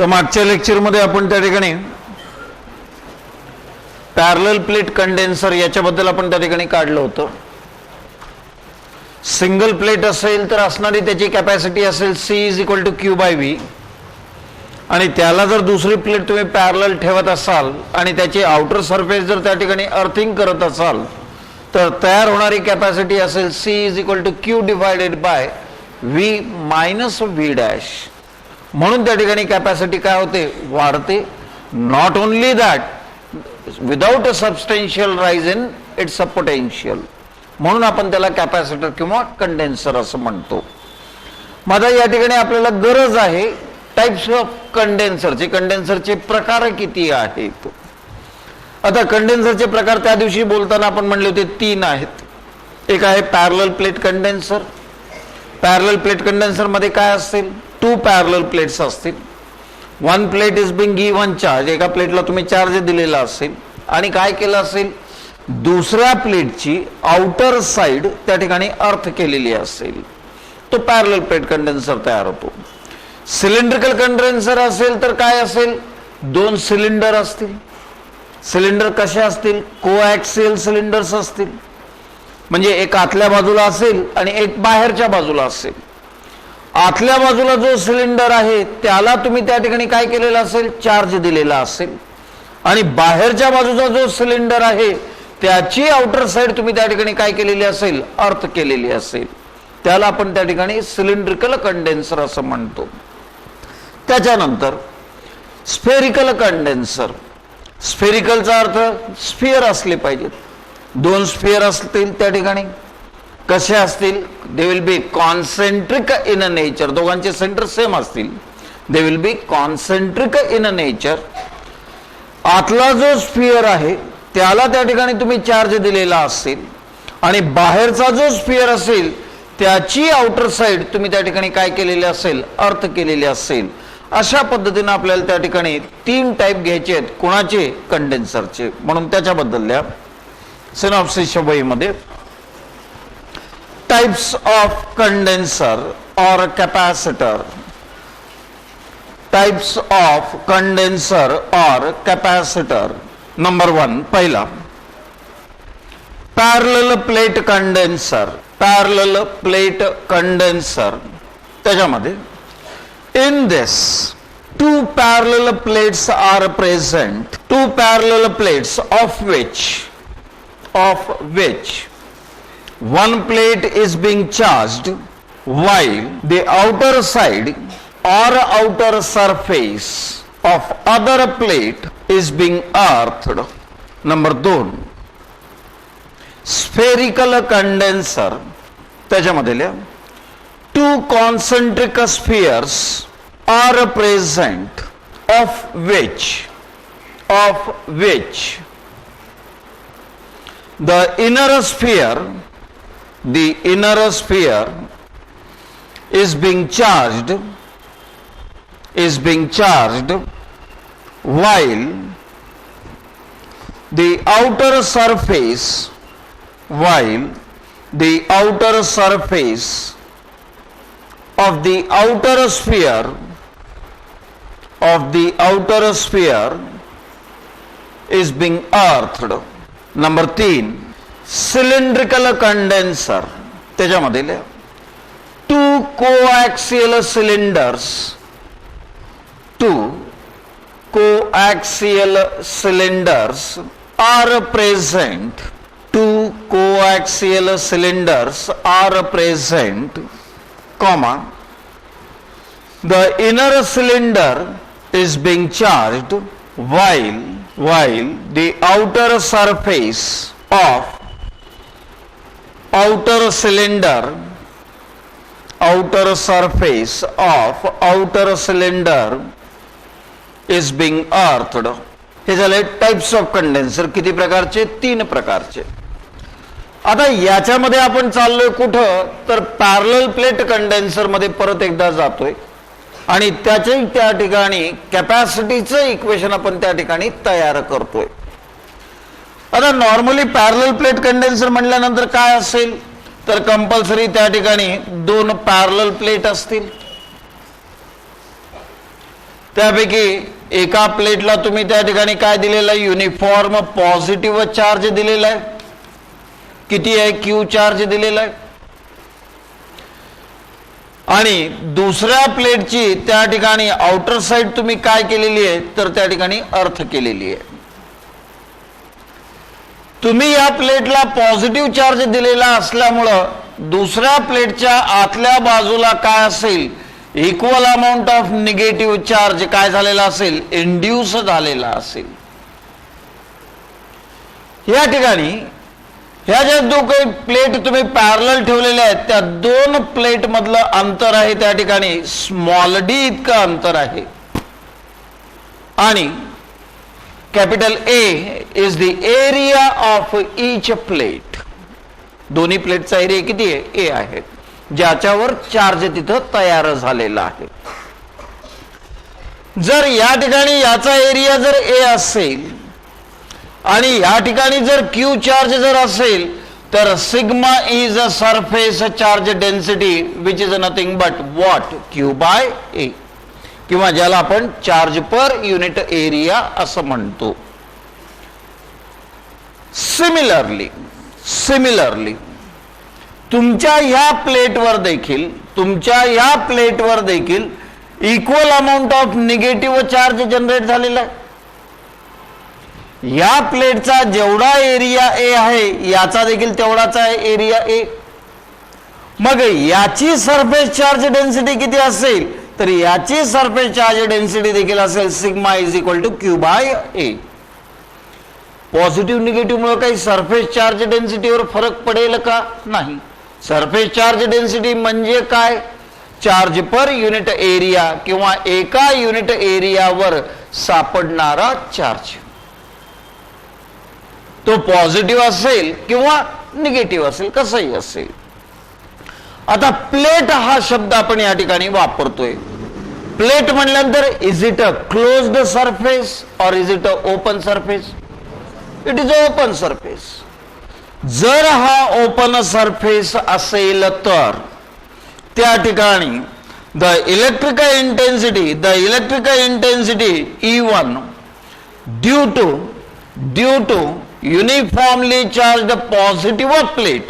मागच्या लेक्चरमध्ये आपण त्या ठिकाणी पॅरलल प्लेट कंडेन्सर याच्याबद्दल आपण त्या ठिकाणी काढलं होतं. सिंगल प्लेट असेल तर असणारी त्याची कॅपॅसिटी असेल C=Q/V आणि त्याला जर दुसरी प्लेट तुम्ही पॅरलल ठेवत असाल आणि त्याची आउटर सरफेस जर त्या ठिकाणी अर्थिंग करत असाल तर तयार होणारी कॅपॅसिटी असेल C=Q/V-V'. म्हणून त्या ठिकाणी कॅपॅसिटी काय होते, वाढते. Not only that, without a substantial rise in its a potential, म्हणून आपण त्याला कॅपॅसिटर किंवा कंडेन्सर असं म्हणतो. माझा या ठिकाणी आपल्याला गरज आहे टाइप्स ऑफ कंडेन्सरचे, कंडेन्सरचे प्रकार किती आहेत. आता कंडेन्सरचे प्रकार त्या दिवशी बोलताना आपण म्हणले होते 3 आहेत. एक आहे parallel plate condenser. Parallel plate condenser मध्ये काय असतील, 2 पॅरलल प्लेट्स असतील. 1 plate is being given charge, एका प्लेटला तुम्ही चार्ज दिलेला असेल आणि काय केलं असेल, दुसऱ्या प्लेटची आउटर साइड त्या ठिकाणी अर्थ केलेली असेल, तो पॅरलल प्लेट कंडेन्सर तयार होतो. सिलेंड्रिकल कंडेन्सर असेल तर काय असेल, 2 सिलेंडर असतील. सिलेंडर कसे असतील, कोॲक्सियल सिलेंडर्स असतील, म्हणजे एक आतल्या बाजूला असेल आणि एक बाहेरच्या बाजूला असेल. आतल्या बाजूला जो सिलेंडर आहे त्याला तुम्ही त्या ठिकाणी काय केलेलं असेल, चार्ज दिलेला असेल आणि बाहेरच्या बाजूचा जो सिलेंडर आहे त्याची आउटर साइड तुम्ही त्या ठिकाणी काय केलेली असेल, अर्थ केलेली असेल. त्याला आपण त्या ठिकाणी सिलेंड्रिकल कंडेन्सर असं म्हणतो. त्याच्यानंतर स्फेरिकल कंडेन्सर. स्फेरिकलचा अर्थ स्फिअर असले पाहिजेत. 2 स्फिअर असतील त्या ठिकाणी, कसे असतील, they will be concentric in a nature, दोघांचे सेंटर सेम असतील. They will be concentric in a nature. आतला जो स्फिअर आहे त्याला त्या ठिकाणी तुम्ही चार्ज दिलेला असेल आणि बाहेरचा जो स्फिअर असेल त्याची आउटर साइड तुम्ही त्या ठिकाणी काय केलेले असेल, अर्थ केलेले असेल. अशा पद्धतीने आपल्याला त्या ठिकाणी 3 टाईप घ्यायचे आहेत. कोणाचे, कंडेन्सरचे. म्हणून त्याच्याबद्दल सिनॉप्सिसच्या वहीमध्ये टाइप्स ऑफ कंडेन्सर और कॅपॅसिटर. टाइप्स ऑफ कंडेन्सर और कॅपॅसिटर. नंबर 1 पहिला parallel plate condenser. Parallel plate condenser, त्याच्यामध्ये in this 2 parallel plates are present. 2 parallel plates of which 1 plate is being charged while the outer side or outer surface of other plate is being earthed. Number 2 spherical condenser. त्याच्यामध्ये 2 concentric spheres are present of which the inner sphere is being charged while the outer surface of the outer sphere is being earthed. Number 3 cylindrical condenser. त्याच्यामध्ये 2 coaxial cylinders are present. 2 coaxial cylinders are present, comma, the inner cylinder is being charged while the outer surface of outer cylinder is being earthed. हे झाले types of condenser. किती प्रकारचे, 3 प्रकारचे. आता याच्यामध्ये आपण चाललोय कुठं, तर पॅरलल प्लेट कंडेन्सर मध्ये परत एकदा जातोय आणि त्याचे त्या ठिकाणी कॅपॅसिटीचं इक्वेशन आपण त्या ठिकाणी तयार करतोय. आता नॉर्मली पॅरलल प्लेट कंडेन्सर म्हटल्यानंतर काय असेल, तर कंपल्सरी त्या ठिकाणी 2 पॅरलल प्लेट असतील. त्यापैकी एका प्लेटला तुम्ही त्या ठिकाणी काय दिलेलं आहे, युनिफॉर्म पॉझिटिव्ह चार्ज दिलेला आहे. किती आहे, क्यू चार्ज दिलेला आहे. आणि दुसऱ्या प्लेटची त्या ठिकाणी आउटर साइड तुम्ही काय केलेली आहे, तर त्या ठिकाणी अर्थ केलेली आहे. तुम्ही या प्लेटला पॉझिटिव्ह चार्ज दिलेला असल्यामुळं दुसऱ्या प्लेटच्या आतल्या बाजूला काय असेल, equal amount of negative charge काय झालेला असेल, इंड्यूस झालेला असेल. या ठिकाणी ह्या ज्या दो काही प्लेट तुम्ही पॅरलल ठेवलेल्या आहेत, त्या दोन प्लेट मधलं अंतर आहे त्या ठिकाणी स्मॉल डी इतकं अंतर आहे. आणि capital A is the area of each plate. दोन्ही प्लेटचा एरिया किती आहे, ए आहे, ज्याच्यावर चार्ज तिथं तयार झालेला आहे. जर या ठिकाणी याचा एरिया जर ए असेल आणि या ठिकाणी जर क्यू चार्ज जर असेल, तर sigma is a surface charge density which is nothing but what, Q by A, किंवा ज्याला आपण चार्ज पर युनिट एरिया असं म्हणतो. सिमिलरली तुमच्या ह्या प्लेटवर देखील equal amount of negative charge generate झालेला आहे. या प्लेटचा जेवढा एरिया ए आहे याचा देखील तेवढाच आहे एरिया ए. मग याची सरफेस चार्ज डेन्सिटी किती असेल, तर याची सरफेस चार्ज डेन्सिटी देखील असेल sigma is equal to Q by A. Positive negative मुळे काही सरफेस चार्ज डेन्सिटीवर फरक पडेल का, नाही. सरफेस चार्ज डेन्सिटी म्हणजे काय, चार्ज पर युनिट एरिया किंवा एका युनिट एरियावर सापडणारा चार्ज. तो पॉझिटिव्ह असेल किंवा निगेटिव्ह असेल, कसंही असेल. आता प्लेट हा शब्द आपण या ठिकाणी वापरतोय. प्लेट म्हणल्यानंतर is it a closed surface और is it a open surface, it is a open surface. जर हा ओपन सरफेस असेल तर त्या ठिकाणी the electrical intensity E1 due to uniformly charged positive plate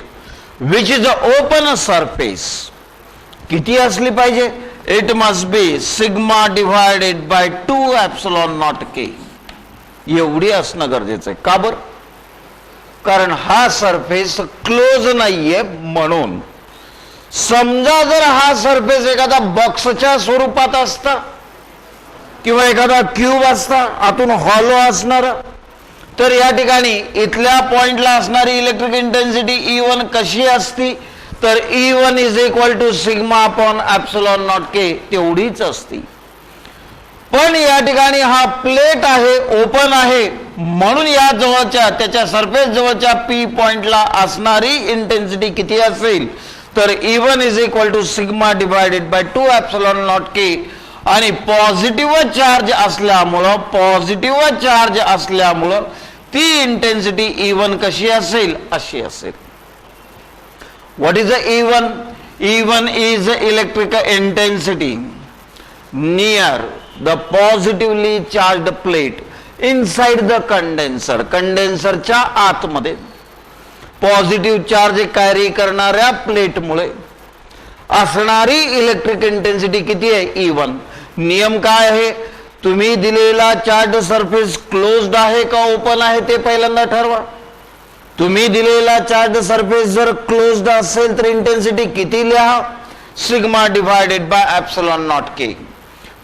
which is an open surface किती असली पाहिजे, it must be sigma divided by 2 epsilon naught k. एवढी असणं गरजेचं आहे. का बरं, कारण हा सरफेस क्लोज नाहीये म्हणून. समजा जर हा सरफेस एखादा बॉक्सच्या स्वरूपात असता किंवा एखादा क्यूब असता, आतून हॉलो असणार, तर या ठिकाणी इथल्या पॉइंटला असणारी इलेक्ट्रिक इंटेन्सिटी E1 कशी असती, तर E1 is equal to sigma upon epsilon naught K, तेवढीच असती. पण या ठिकाणी हा प्लेट आहे, ओपन आहे, म्हणून या जवळच्या त्याच्या सरफेस जवळच्या P पॉइंटला असणारी इंटेन्सिटी किती असेल, तर E1 is equal to sigma divided by 2 epsilon naught K. आणि पॉझिटिव्ह चार्ज असल्यामुळं ती इंटेन्सिटी E1 कशी असेल, अशी असेल. What is E1? E1 is electric intensity near the positively charged plate inside the condenser. कंडेन्सरच्या आतमध्ये पॉझिटिव्ह चार्ज कॅरी करणाऱ्या प्लेटमुळे असणारी इलेक्ट्रिक इंटेन्सिटी किती आहे, E1. नियम काय आहे, तुम्ही दिलेला चार्ज सरफेस क्लोज्ड आहे का ओपन आहे ते पहिल्यांदा ठरवा. तुम्ही दिलेला चार्ज सरफेस जर क्लोज्ड असेल तर इंटेन्सिटी किती लिहा, sigma divided by epsilon naught K.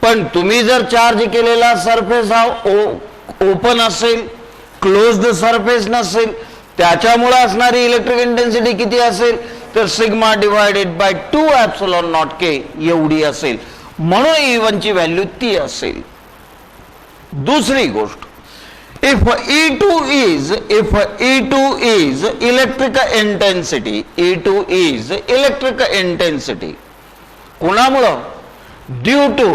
पण तुम्ही जर चार्ज केलेला सरफेस हा ओपन असेल, क्लोज्ड सरफेस नसेल, त्याच्यामुळे असणारी इलेक्ट्रिक इंटेन्सिटी किती असेल, तर sigma divided by 2 epsilon naught K एवढी असेल. म्हणून E1 ची व्हॅल्यू ती असेल. दुसरी गोष्ट, if E2 is electric intensity, कुणामुळं, due to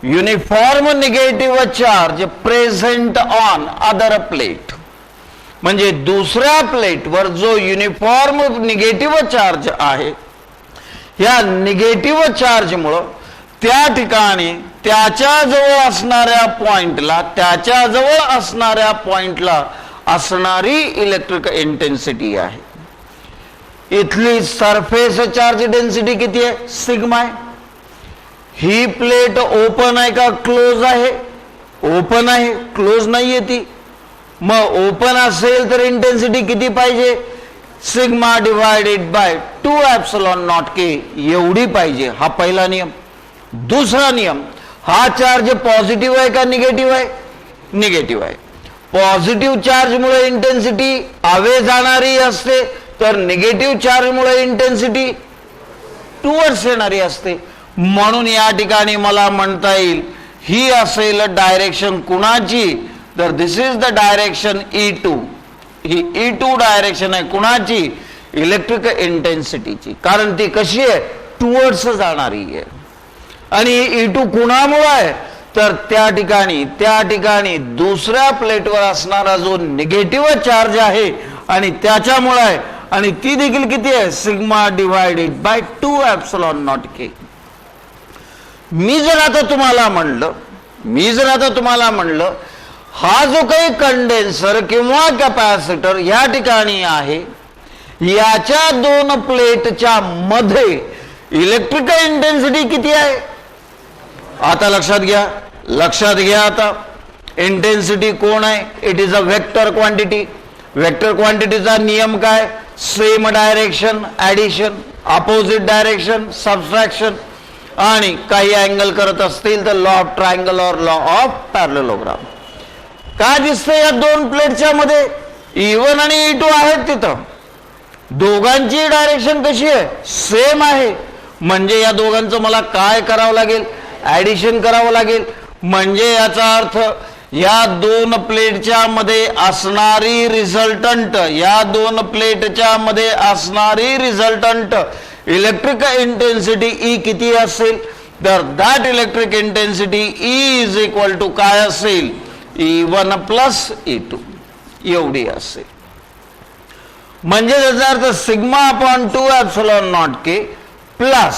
uniform negative charge present on other plate. म्हणजे दुसऱ्या प्लेटवर जो युनिफॉर्म निगेटिव्ह चार्ज आहे, या निगेटिव्ह चार्जमुळं त्या ठिकाणी त्याच्याजवळ असणाऱ्या पॉइंटला असणारी इलेक्ट्रिक इंटेन्सिटी आहे. इथली सरफेस चार्ज डेन्सिटी किती आहे? सिग्मा आहे. ही प्लेट ओपन आहे का क्लोज आहे? ओपन आहे, क्लोज नाहीये ती. मग ओपन असेल तर इंटेन्सिटी किती पाहिजे? Sigma divided by 2 epsilon naught K एवढी पाहिजे. हा पहिला नियम. दुसरा नियम, हा चार्ज पॉझिटिव्ह आहे का निगेटिव्ह आहे? निगेटिव्ह आहे. पॉझिटिव्ह चार्ज मुळे इंटेन्सिटी अवे जाणारी असते, तर निगेटिव्ह चार्ज मुळे इंटेन्सिटी टुवर्ड्स येणारी असते. म्हणून या ठिकाणी मला म्हणता येईल ही असेल डायरेक्शन कुणाची? तर this is the direction E2. ही E2 डायरेक्शन आहे कुणाची? इलेक्ट्रिक इंटेन्सिटीची. कारण ती कशी आहे? टुवर्ड्स जाणारी आहे. आणि E2 कुणामुळे आहे? तर त्या ठिकाणी दुसऱ्या प्लेटवर असणारा जो निगेटिव्ह चार्ज आहे आणि त्याच्यामुळे आहे. आणि ती देखील किती आहे? Sigma divided by 2 epsilon naught K. मी जर आता तुम्हाला म्हणलं हा जो काही कंडेन्सर किंवा कॅपॅसिटर या ठिकाणी आहे, याच्या दोन प्लेटच्या मध्ये इलेक्ट्रिक इंटेन्सिटी किती आहे? आता लक्षात घ्या. आता इंटेन्सिटी कोण आहे? It is a vector quantity. Vector क्वांटिटीचा नियम काय? Same direction addition, opposite direction subtraction, आणि काही अँगल करत असतील तर लॉ ऑफ ट्रायंगल और लॉ ऑफ पॅरलेलोग्राम. काय दिसतंय या दोन प्लेटच्या मध्ये? E1 आणि E2 आहेत तिथं. दोघांची डायरेक्शन कशी आहे? सेम आहे. म्हणजे या दोघांचं मला काय करावं लागेल? ऍडिशन करावं लागेल. म्हणजे याचा अर्थ या दोन प्लेटच्या मध्ये असणारी रिझल्टंट इलेक्ट्रिक इंटेन्सिटी E किती असेल? तर that electric intensity E is equal to काय असेल? E1 प्लस E2 एवढी असेल. म्हणजे त्याचा अर्थ sigma upon 2 epsilon naught K plus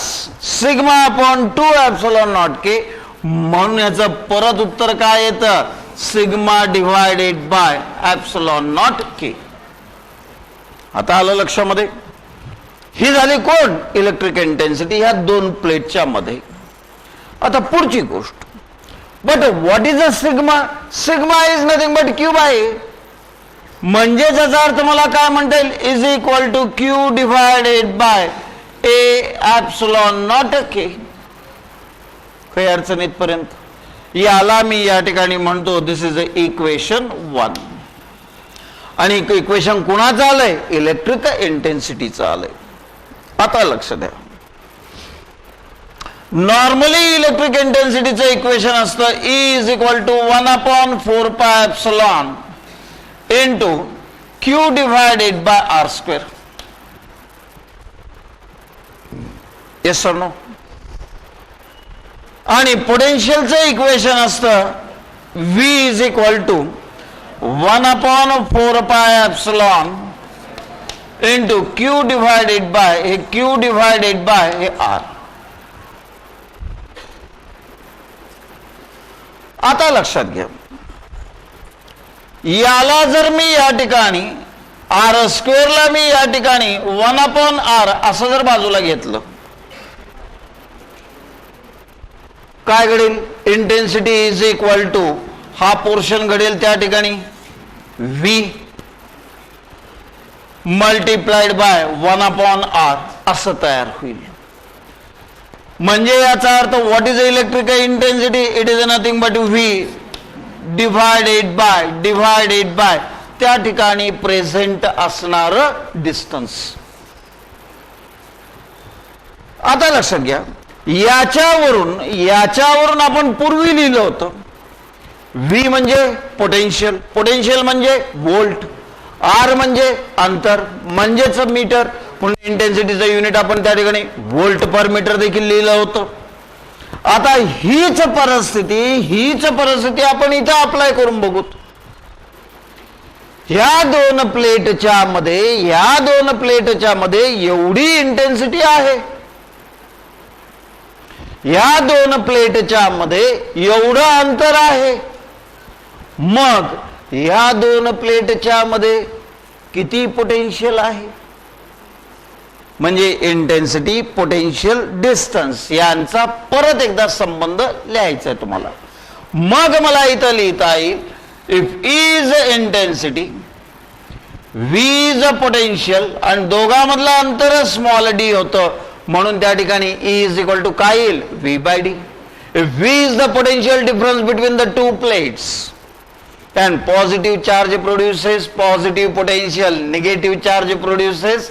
sigma upon 2 epsilon naught K. म्हणून याचं परत उत्तर काय येतं? Sigma divided by epsilon naught K. आता आलं लक्षामध्ये? ही झाली कोण? इलेक्ट्रिक इंटेन्सिटी ह्या दोन प्लेटच्या मध्ये. आता पुढची गोष्ट, but what is a sigma? Sigma is nothing but Q by A. म्हणजे त्याचा अर्थ मला काय म्हणता येईल? Is equal to Q divided by A epsilon naught K. काही अडचण इथपर्यंत? याला मी या ठिकाणी म्हणतो दिस इज इक्वेशन 1. आणि इक्वेशन कुणाचं आलंय? इलेक्ट्रिक इंटेन्सिटीचं आलंय. आता लक्ष द्या. नॉर्मली इलेक्ट्रिक इंटेन्सिटीचं इक्वेशन असतं E is equal to 1 upon 4 pi epsilon into Q divided by R square. Yes or no? आणि पोटेन्शियलचं इक्वेशन असतं V is equal to 1 upon 4 pi epsilon into Q divided by हे R. आता लक्षात घ्या, याला जर मी या ठिकाणी आर स्क्वेअरला मी या ठिकाणी 1 अपॉन आर असं जर बाजूला घेतलं, काय घडेल? इंटेन्सिटी इज इक्वल टू हा पोर्शन घडेल त्या ठिकाणी V multiplied by 1 upon R असं तयार होईल. म्हणजे याचा अर्थ what is electric intensity? It is nothing but V divided by त्या ठिकाणी प्रेझेंट असणार डिस्टन्स. आता लक्षात घ्या, याच्यावरून आपण पूर्वी लिहिलं होतं V म्हणजे पोटेन्शियल म्हणजे व्होल्ट, आर म्हणजे अंतर म्हणजेच मीटर, म्हणून इंटेन्सिटीचं युनिट आपण त्या ठिकाणी व्होल्ट पर मीटर देखील लिहिलं होतं. आता हीच परिस्थिती आपण इथं अप्लाय करून बघू. ह्या दोन प्लेटच्या मध्ये एवढी इंटेन्सिटी आहे. या दोन प्लेटच्या मध्ये एवढं अंतर आहे, मग या दोन प्लेटच्या मध्ये किती पोटेन्शियल आहे? म्हणजे इंटेन्सिटी, पोटेन्शियल, डिस्टन्स यांचा परत एकदा संबंध लिहायचा आहे तुम्हाला. मग मला इथं लिहिता येईल, if E is intensity, V is potential, आणि दोघांमधलं अंतर स्मॉल डी होतं, म्हणून त्या ठिकाणी ई इज इक्वल टू काय येईल? V by D. If V is the potential difference between the two plates and positive charge produces positive potential, negative charge produces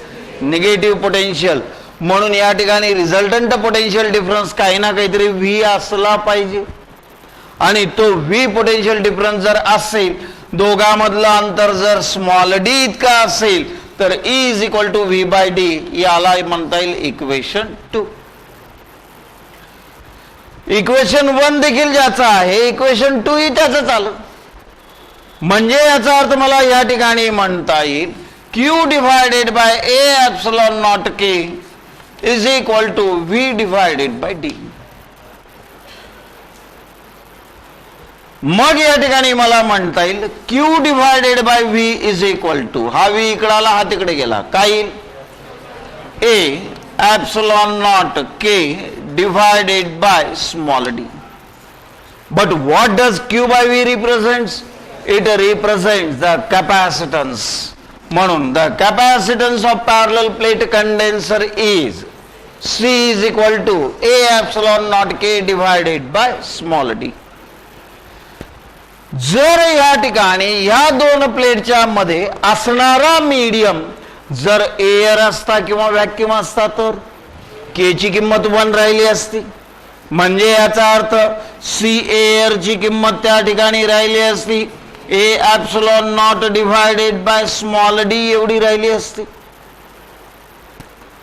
negative potential. म्हणून या ठिकाणी रिझल्टंट पोटेन्शियल डिफरन्स काही ना काहीतरी V असला पाहिजे, आणि तो व्ही पोटेन्शियल डिफरन्स जर असेल, दोघांमधलं अंतर जर स्मॉल डी इतका असेल, तर E is equal to V by D, याला म्हणता येईल इक्वेशन 2. इक्वेशन 1 देखील ज्याचा आहे, इक्वेशन 2 ही त्याच आलं. म्हणजे याचा अर्थ मला या ठिकाणी म्हणता येईल, Q divided by A epsilon naught K is equal to V divided by D. मग या ठिकाणी मला म्हणता येईल Q divided by V is equal to, हा V इकडाला हा तिकडे गेला, काय येईल? A epsilon naught K divided by small d. But what does Q by V represents? It represents the capacitance. म्हणून the capacitance of parallel plate condenser is C is equal to A epsilon naught K divided by small d. जर या ठिकाणी या दोन प्लेटच्या मध्ये असणारा medium जर एअर असता किंवा व्हॅक्यूम असता, तर K ची किंमत 1 राहिली असती. म्हणजे याचा अर्थ सी एअर ची किंमत त्या ठिकाणी राहिली असती ए epsilon not divided by small D एवढी राहिली असती.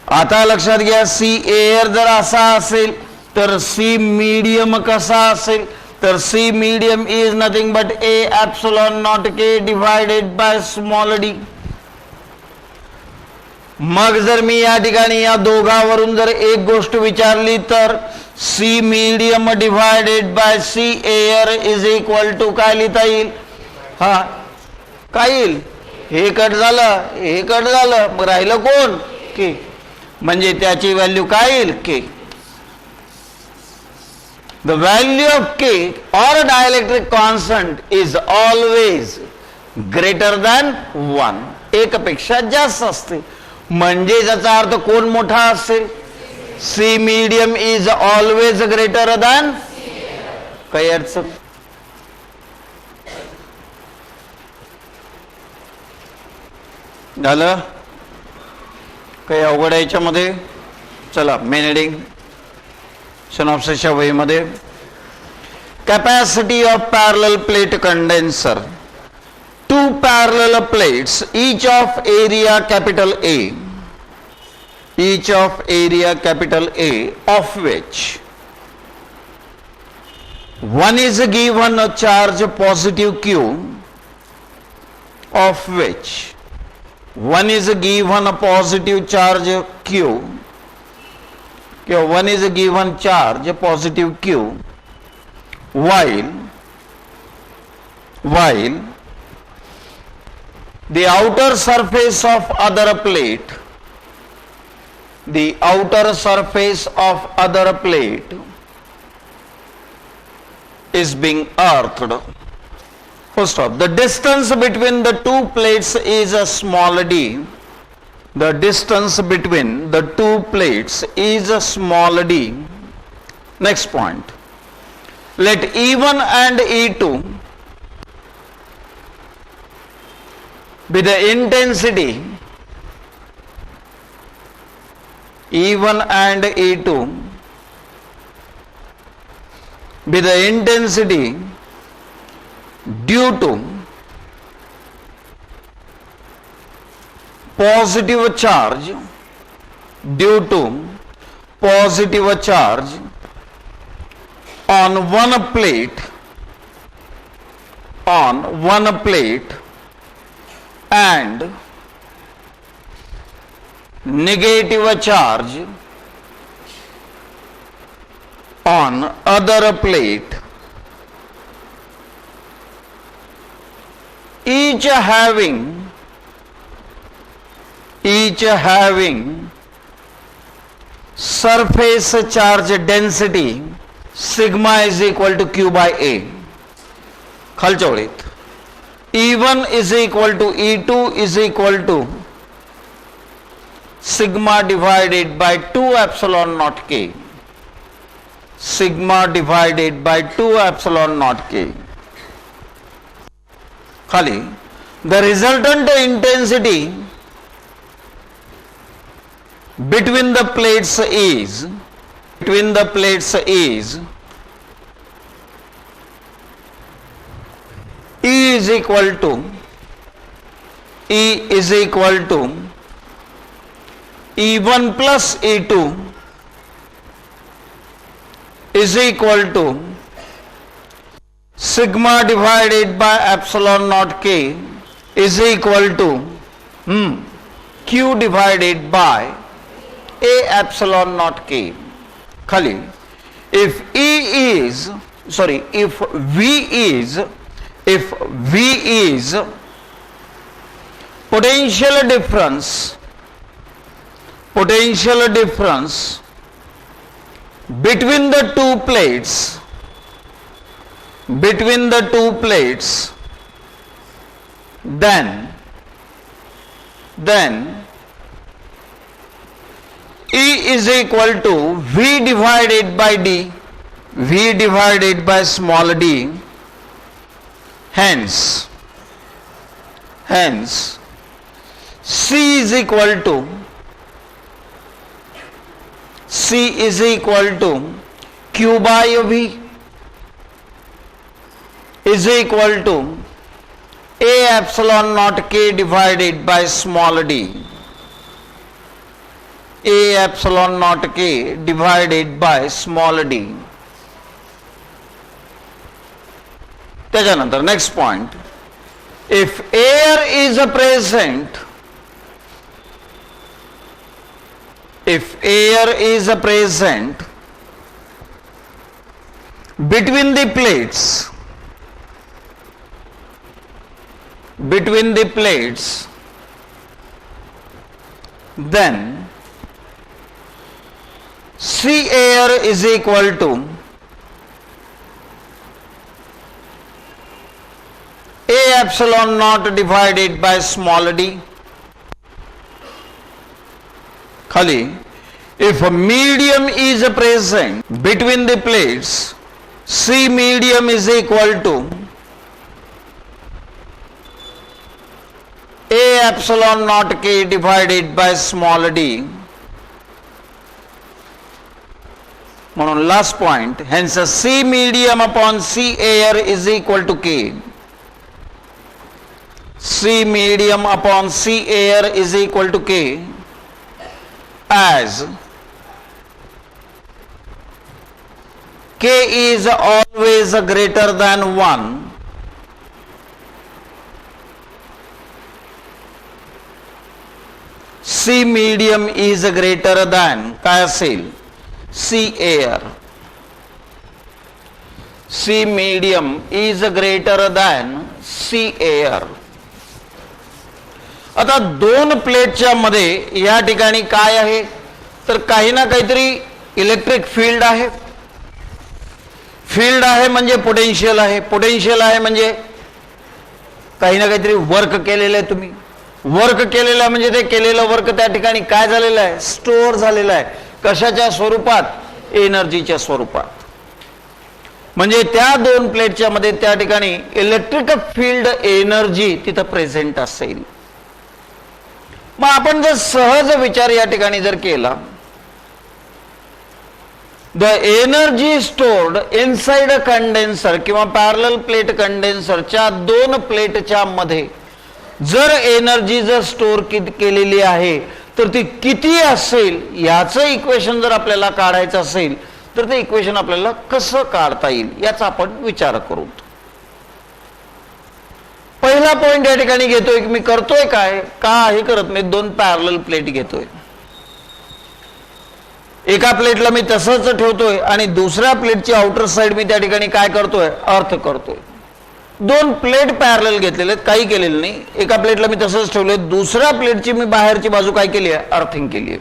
आता लक्षात घ्या, सी एअर जर असा असेल तर सी मीडियम कसा असेल, तर C medium is nothing but A epsilon naught K divided by small D. मग जर मी या ठिकाणी या दोघांवरून जर एक गोष्ट विचारली, तर C medium divided by C air is equal to काय लिहिता येईल? हा काय येईल? हे कट झालं, हे कट झालं, मग राहिलं कोण? के. म्हणजे त्याची व्हॅल्यू काय येईल? K. The value of K or dielectric constant is always greater than 1, एकपेक्षा जास्त असते. म्हणजे त्याचा अर्थ कोण मोठा असेल? C medium is always greater than. काही अडचण? झालं? काही अवघड आहे याच्यामध्ये? चला, मेन हेडिंग सिनॉप्सिसच्या वहीमध्ये, capacity of parallel plate condenser. Two parallel plates, each of area capital A, each of area capital A, of which one is given a charge positive Q, of which one is given a positive charge Q, one is given charge positive Q, while the outer surface of other plate, the outer surface of other plate is being earthed. First stop. The distance between the two plates is a small d. The distance between the two plates is a small d. Next point. Let E1 and E2 be the intensity, E1 and E2 be the intensity due to positive charge, due to positive charge on one plate, and negative charge on other plate, each having surface charge density sigma is equal to q by a. खालच्या ओळीत E1 is equal to E2 is equal to sigma divided by 2 epsilon naught k. Sigma divided by 2 epsilon naught k. खाली the resultant intensity between the plates is E is equal to E1 plus E2 is equal to sigma divided by epsilon naught k is equal to q divided by a epsilon naught k. खाली if V is potential difference between the two plates, then E is equal to V divided by D, V divided by small d. Hence C is equal to Q by V is equal to A epsilon naught k divided by small d. A epsilon naught k divided by small d. त्याच्यानंतर next point, if air is present between the plates, then C air is equal to A epsilon naught divided by small d. खाली if a medium is present between the plates, C medium is equal to A epsilon naught k divided by small d. म्हणून last point, hence C medium upon C air is equal to K. C medium upon C air is equal to K, as K is always greater than 1. C medium is greater than काय असेल C air. C medium is greater than C air. आता दोन प्लेटच्या मध्ये या ठिकाणी काय आहे तर काही ना काहीतरी इलेक्ट्रिक फील्ड आहे. फील्ड आहे म्हणजे पोटेन्शियल आहे म्हणजे काही ना काहीतरी वर्क केलेलं आहे. तुम्ही वर्क केलेलं आहे म्हणजे ते केलेलं वर्क त्या ठिकाणी काय झालेलं आहे स्टोअर झालेलं आहे. कशाच्या स्वरूपात एनर्जीच्या स्वरूपात. म्हणजे त्या दोन प्लेटच्या मध्ये त्या ठिकाणी इलेक्ट्रिक फील्ड एनर्जी तिथं प्रेझेंट असेल. मग आपण जर सहज विचार या ठिकाणी जर केला, the energy stored inside a condenser किंवा पॅरलल प्लेट कंडेन्सरच्या दोन प्लेटच्या मध्ये जर एनर्जी जर स्टोअर केलेली आहे तर ती किती असेल याचं इक्वेशन जर आपल्याला काढायचं असेल तर ते इक्वेशन आपल्याला कसं काढता येईल याचा आपण विचार करू. पहिला पॉइंट या ठिकाणी घेतोय की मी करतोय काय का हे करत नाही. दोन पॅरलल प्लेट घेतोय. एका प्लेटला मी तसंच ठेवतोय आणि दुसऱ्या प्लेटची आउटर साइड मी त्या ठिकाणी काय करतोय, अर्थ करतोय. दोन प्लेट पॅरलल घेतलेले आहेत, काही केलेलं नाही. एका प्लेटला मी तसंच ठेवलंय, दुसऱ्या प्लेटची मी बाहेरची बाजू काय केली आहे, अर्थिंग केली आहे.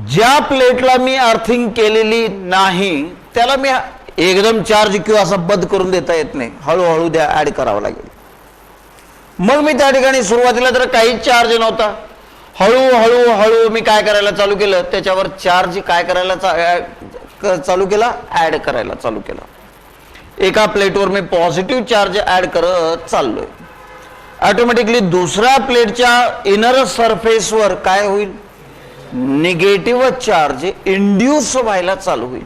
ज्या प्लेटला मी अर्थिंग केलेली नाही त्याला मी एकदम चार्ज किंवा असा बंद करून देता येत नाही, हळूहळू द्या, ऍड करावं लागेल. मग मी त्या ठिकाणी सुरुवातीला तर काहीच चार्ज नव्हता, हळूहळू हळू मी काय करायला चालू केलं, त्याच्यावर चार्ज काय करायला चालू केला, ऍड करायला चालू केला. एका प्लेटवर मी पॉझिटिव्ह चार्ज ऍड करत चाललोय. ऑटोमॅटिकली दुसऱ्या प्लेटच्या इनर सरफेसवर काय होईल, निगेटिव्ह चार्ज इंड्यूस व्हायला चालू होईल.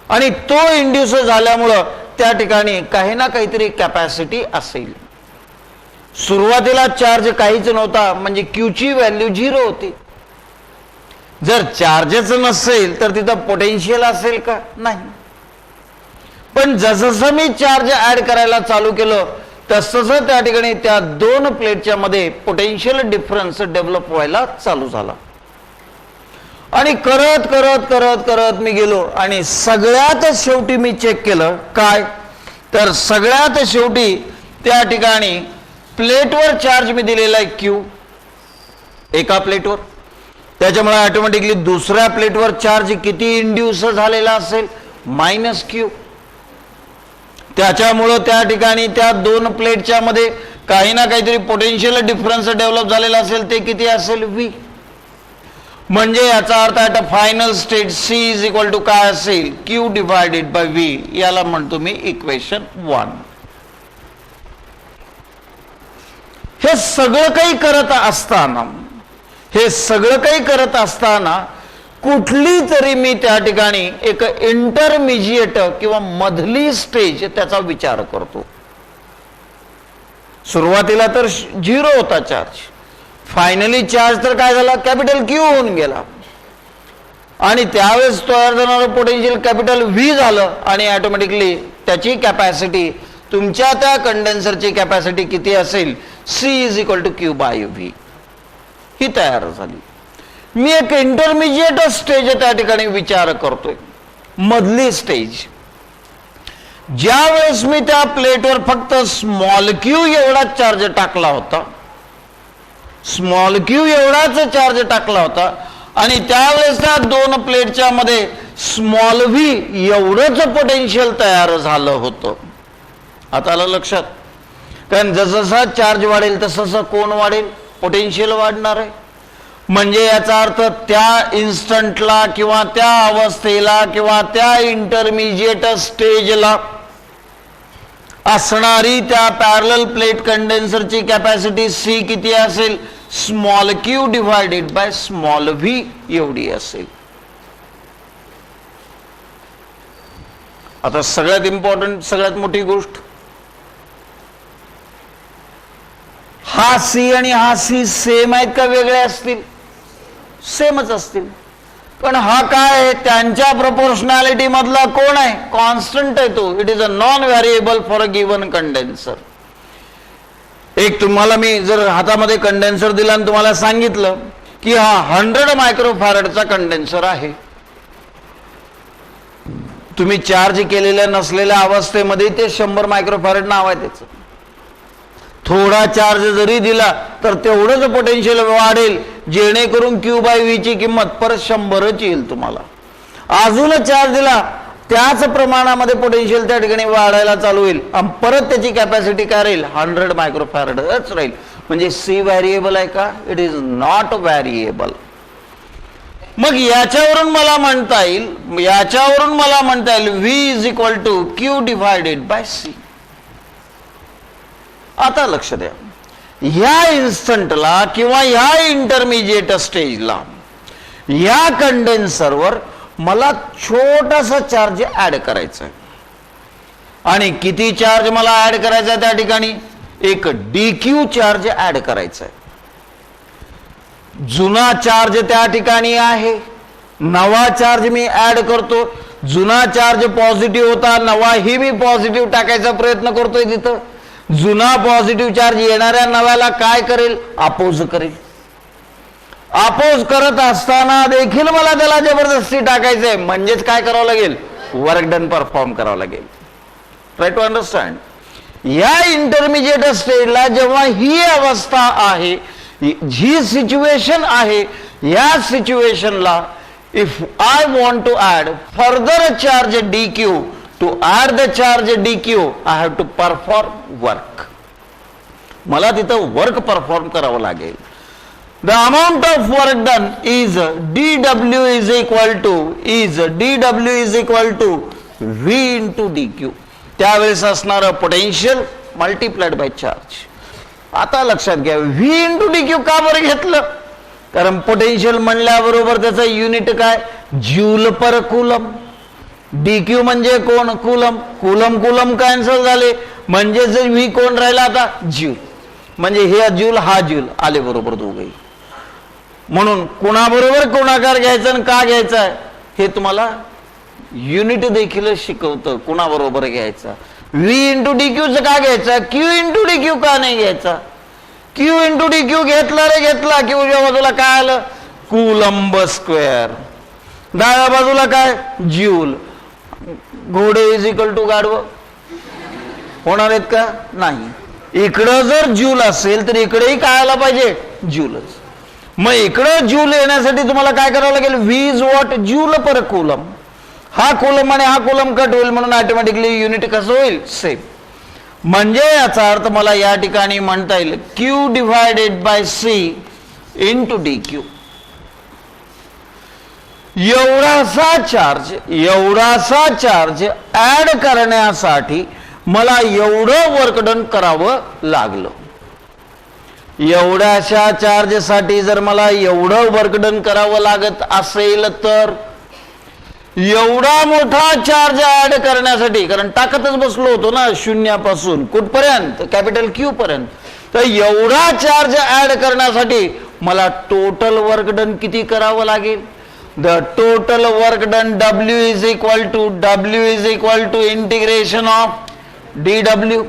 आणि तो इंड्यूस झाल्यामुळं त्या ठिकाणी काही ना काहीतरी कॅपॅसिटी असेल. सुरुवातीला चार्ज काहीच नव्हता, म्हणजे क्यूची व्हॅल्यू 0 होती. जर चार्जच नसेल तर तिथं पोटेन्शियल असेल का, नाही. पण जसं मी चार्ज ऍड करायला चालू केलं तसं त्या ठिकाणी त्या दोन प्लेटच्या मध्ये पोटेन्शियल डिफरन्स डेव्हलप व्हायला चालू झाला. आणि करत करत करत करत मी गेलो आणि सगळ्यात शेवटी मी चेक केलं काय, तर सगळ्यात शेवटी त्या ठिकाणी प्लेटवर चार्ज मी दिलेला आहे क्यू एका प्लेटवर. त्याच्यामुळे ऑटोमॅटिकली दुसऱ्या प्लेटवर चार्ज किती इंड्यूस झालेला असेल, -Q. त्याच्यामुळं त्या ठिकाणी त्या दोन प्लेटच्या मध्ये काही ना काहीतरी पोटेन्शियल डिफरन्स डेव्हलप झालेला असेल, ते किती असेल, V. म्हणजे याचा अर्थ आहे final state C is equal to काय असेल, Q डिवायडेड बाय V. याला म्हणतो मी इक्वेशन 1. हे सगळं काही करत असताना कुठली तरी मी त्या ठिकाणी एक इंटरमिजिएट किंवा मधली स्टेज त्याचा विचार करतो. सुरुवातीला तर 0 होता चार्ज, फायनली चार्ज तर काय झाला, कॅपिटल Q होऊन गेला. आणि त्यावेळेस तयार होणारं पोटेन्शियल कॅपिटल V झालं आणि ऑटोमॅटिकली त्याची कॅपॅसिटी, तुमच्या त्या कंडेन्सरची कॅपॅसिटी किती असेल, C is equal to Q by V ही तयार झाली. मी एक इंटरमिजिएट स्टेज त्या ठिकाणी विचार करतोय, मधली स्टेज. ज्या वेळेस मी त्या प्लेटवर फक्त स्मॉल क्यू एवढा चार्ज टाकला होता, स्मॉल क्यू एवढाच चार्ज टाकला होता आणि त्यावेळेस त्या दोन प्लेटच्या मध्ये स्मॉल व्ही एवढंच पोटेन्शियल तयार झालं होतं. आता आलं लक्षात, कारण जसं चार्ज वाढेल तसं कोण वाढेल, पोटेन्शियल वाढणार आहे. म्हणजे याचा अर्थ त्या इन्स्टंटला किंवा त्या अवस्थेला किंवा त्या इंटरमिजिएट स्टेजला असणारी त्या पॅरलल प्लेट कंडेन्सरची कॅपॅसिटी C किती असेल, small Q divided by small V एवढी असेल. आता सगळ्यात इम्पॉर्टंट, सगळ्यात मोठी गोष्ट, हा C आणि हा C सेम आहेत का वेगळे असतील, सेमच असतील. पण हा काय आहे, त्यांच्या प्रोपोर्शनॅलिटी मधला कोण आहे, कॉन्स्टंट आहे तो. It is a non variable for a given condenser. एक तुम्हाला मी जर हातामध्ये कंडेन्सर दिला आणि तुम्हाला सांगितलं की हा 100 मायक्रोफॅरेडचा कंडेन्सर आहे, तुम्ही चार्ज केलेल्या नसलेल्या अवस्थेमध्ये ते 100 मायक्रोफॅरेड नाव आहे त्याचं. थोडा चार्ज जरी दिला तर तेवढंच पोटेन्शियल वाढेल, जेणेकरून Q बाय V ची किंमत परत 100च येईल तुम्हाला. अजून चार्ज दिला त्याच प्रमाणामध्ये पोटेन्शियल त्या ठिकाणी वाढायला चालू होईल आणि परत त्याची कॅपॅसिटी काय राहील, 100 मायक्रोफॅरेडच राहील. म्हणजे C व्हेरिएबल आहे का, इट इज नॉट व्हेरिएबल. मग याच्यावरून मला म्हणता येईल V is equal to Q divided by C. आता लक्ष द्या, ह्या इन्स्टंटला किंवा ह्या इंटरमिजिएट स्टेजला या कंडेन्सरवर मला छोटासा चार्ज ऍड करायचा आहे. आणि किती चार्ज मला ऍड करायचा आहे, त्या ठिकाणी एक DQ चार्ज ऍड करायचा आहे. जुना चार्ज त्या ठिकाणी आहे, नवा चार्ज मी ऍड करतो. जुना चार्ज पॉझिटिव्ह होता, नवाही मी पॉझिटिव्ह टाकायचा प्रयत्न करतोय. तिथं जुना पॉझिटिव्ह चार्ज येणाऱ्या नव्याला काय करेल, अपोज करेल. अपोज करत असताना देखील मला त्याला जबरदस्ती टाकायचंय, म्हणजेच काय करावं लागेल, वर्क डन परफॉर्म करावं लागेल. Try to understand. या इंटरमिजिएट स्टेजला जेव्हा ही अवस्था आहे, जी सिच्युएशन आहे, या सिच्युएशनला if I want to add further charge dq, to add the charge dq I have to perform work. मला तिथं वर्क परफॉर्म करावं लागेल. The amount of work done is dw is equal to v into dq. त्यावेळेस असणारं potential multiplied by charge. आता लक्षात घ्या, v into dq का बरं घेतलं, कारण पोटेन्शियल म्हणल्याबरोबर त्याचं युनिट काय, ज्यूल पर कुलम. dq म्हणजे कोण, कुलम. कुलम कुलम कॅन्सल झाले, म्हणजे v कोण राहिला आता, ज्यूल. म्हणजे हे ज्यूल हा ज्यूल आले बरोबर दोघे. म्हणून कोणाबरोबर गुणाकार घ्यायचा आणि का घ्यायचा हे तुम्हाला युनिट देखील शिकवतं, कोणाबरोबर घ्यायचा. v इंटू dq का घ्यायचा, q इंटू dq का नाही घ्यायचा. q इंटू dq घेतला रे घेतला, क्यूच्या बाजूला काय आलं, कुलंब स्क्वेअर. डाव्या बाजूला काय, ज्यूल. घोडे इज इक्वल टू गाढव होणार आहेत का, नाही. इकडं जर ज्यूल असेल तर इकडेही काय आला पाहिजे, ज्यूलच. मग इकडं ज्यूल येण्यासाठी तुम्हाला काय करावं लागेल, v is what, joule per coulomb. हा कुलम आणि हा कुलम कट होईल, म्हणून ऑटोमॅटिकली युनिट कसं होईल, सेम. म्हणजे याचा अर्थ मला या ठिकाणी म्हणता येईल q divided by c into dq. एवढासा चार्ज ऍड करण्यासाठी मला एवढं वर्क डन करावं लागलं. एवढ्याशा चार्जसाठी जर मला एवढं वर्क डन करावं लागत असेल तर एवढा मोठा चार्ज ऍड करण्यासाठी, कारण टाकतच बसलो होतो ना शून्यापासून कुठपर्यंत, कॅपिटल क्यू पर्यंत, तर एवढा चार्ज ऍड करण्यासाठी मला टोटल वर्क डन किती करावं लागेल. The total work done w is equal to integration of dw.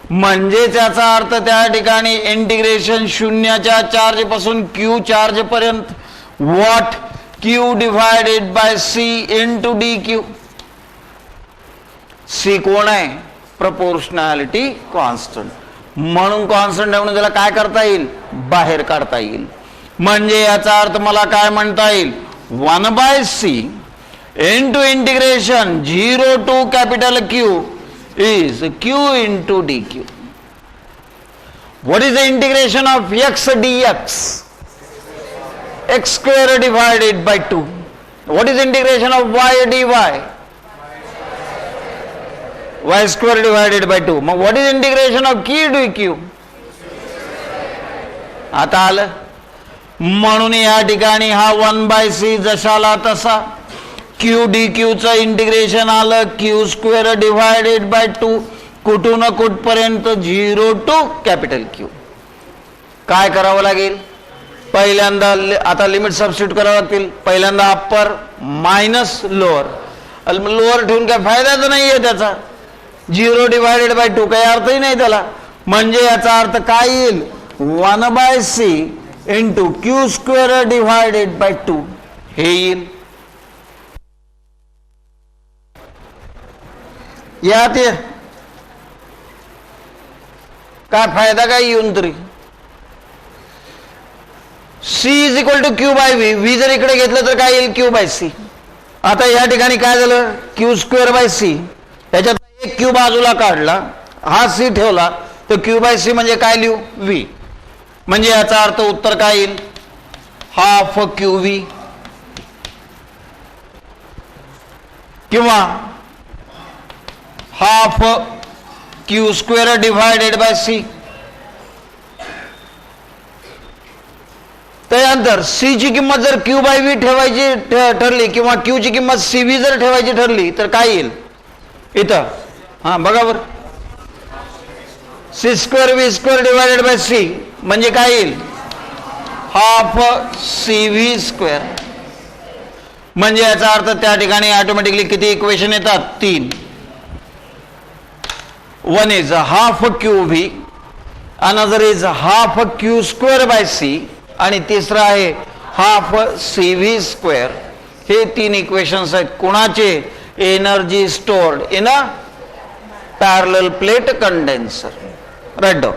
म्हणजे त्याचा अर्थ त्या ठिकाणी इंटिग्रेशन शून्याच्या चार्ज पासून q चार्ज पर्यंत what, q divided by c into dq. c कोण आहे, प्रपोर्शनॅलिटी कॉन्स्टंट. म्हणून कॉन्स्टंट म्हणून त्याला काय करता येईल, बाहेर काढता येईल. म्हणजे याचा अर्थ मला काय म्हणता येईल, 1 by c into integration 0 to capital Q is q into dq. What is the integration of x dx? X square divided by 2. What is the integration of y dy? Y square divided by 2. What is the integration of q dq? आता आलं. म्हणून या ठिकाणी हा 1 by c जशाला तसा q dq चं integration आलं q square divided by 2, कुठून कुठपर्यंत 0 टू कॅपिटल Q. काय करावं लागेल, पहिल्यांदा आता लिमिट सबस्टिट्यूट करावं लागतील. पहिल्यांदा अप्पर मायनस लोअर. लोअर ठेवून काय फायदाच नाहीये त्याचा, 0 डिवायडेड बाय 2 काही अर्थही नाही त्याला. म्हणजे याचा अर्थ काय येईल, 1 बाय c इंटू q स्क्वेअर डिवायडेड बाय 2 हे येईल. यात काय फायदा काय येऊन तरी. c is equal to Q by V जर इकडे घेतलं तर काय येईल, क्यू बाय सी. आता या ठिकाणी काय झालं, क्यू स्क्वेअर बाय सी, याच्यात एक क्यू बाजूला काढला, हा c ठेवला, तर क्यू बाय सी म्हणजे काय लिहू, व्ही. म्हणजे याचा अर्थ उत्तर काय येईल, हाफ क्यू व्ही किंवा half Q square divided by C. त्यानंतर सी ची किंमत जर क्यू बाय व्ही ठेवायची ठरली किंवा क्यू ची किंमत सी व्ही जर ठेवायची ठरली तर काय येईल इथं, हा बघा बर, C square V square divided by C म्हणजे काय येईल, हाफ सी व्ही स्क्वेअर. म्हणजे याचा अर्थ त्या ठिकाणी ऑटोमॅटिकली किती इक्वेशन येतात, 3. One is half QV, another is half Q square by C, आणि तिसरा आहे हाफ सी व्ही स्क्वेअर. हे 3 इक्वेशन्स आहेत कोणाचे? Energy stored in a parallel plate condenser. Right down.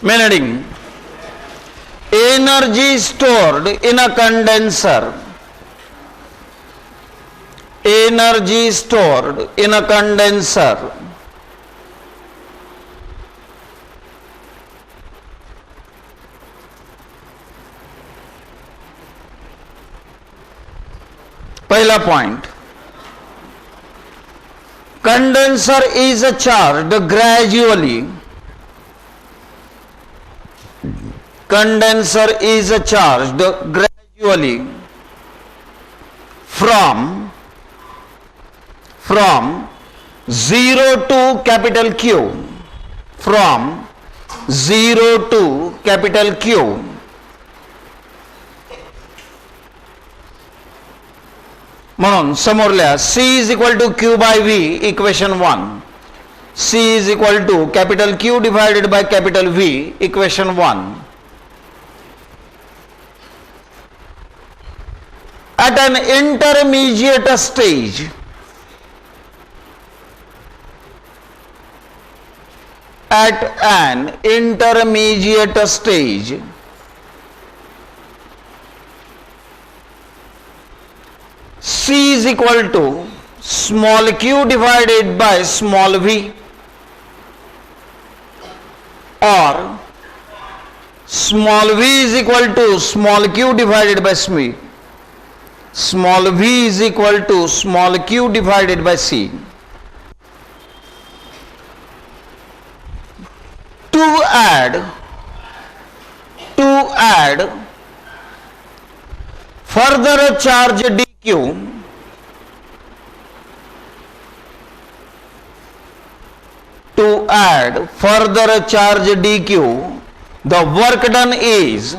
Main heading, energy stored in a condenser. Energy stored in a condenser पहला point, condenser is charged gradually. Condenser is charged gradually from 0 to capital Q. From 0 to capital Q. म्हणून समोर लिहा C is equal to Q by V, equation 1. C is equal to capital Q divided by capital V, equation 1. At an intermediate stage, at an intermediate stage, C is equal to small q divided by small v, or small v is equal to small q divided by small v is equal to small q divided by c. To add further charge dq, to add further charge dq, the work done is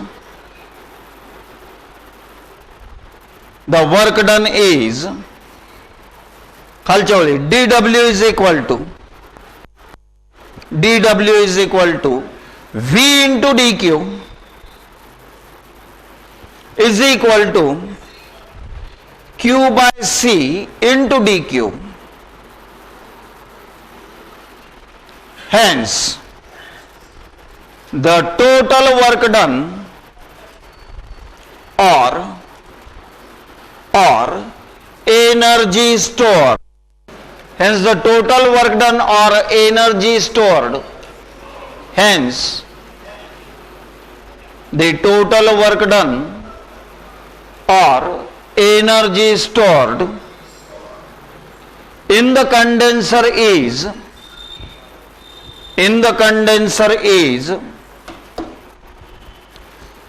खालच्या वेळी dw is equal to v into dq is equal to q by c into dq. Hence the total work done or energy stored, hence the total work done or energy stored, hence the total work done or energy stored in the condenser is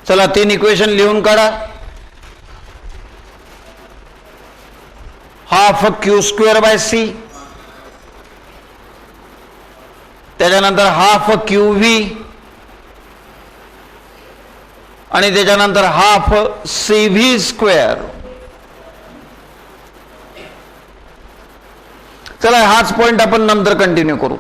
चला 3 equation लिहून काढा. Half Q square by C, त्याच्यानंतर half Q V आणि त्याच्यानंतर half C V square. चला हाच point आपण नंतर कंटिन्यू करू.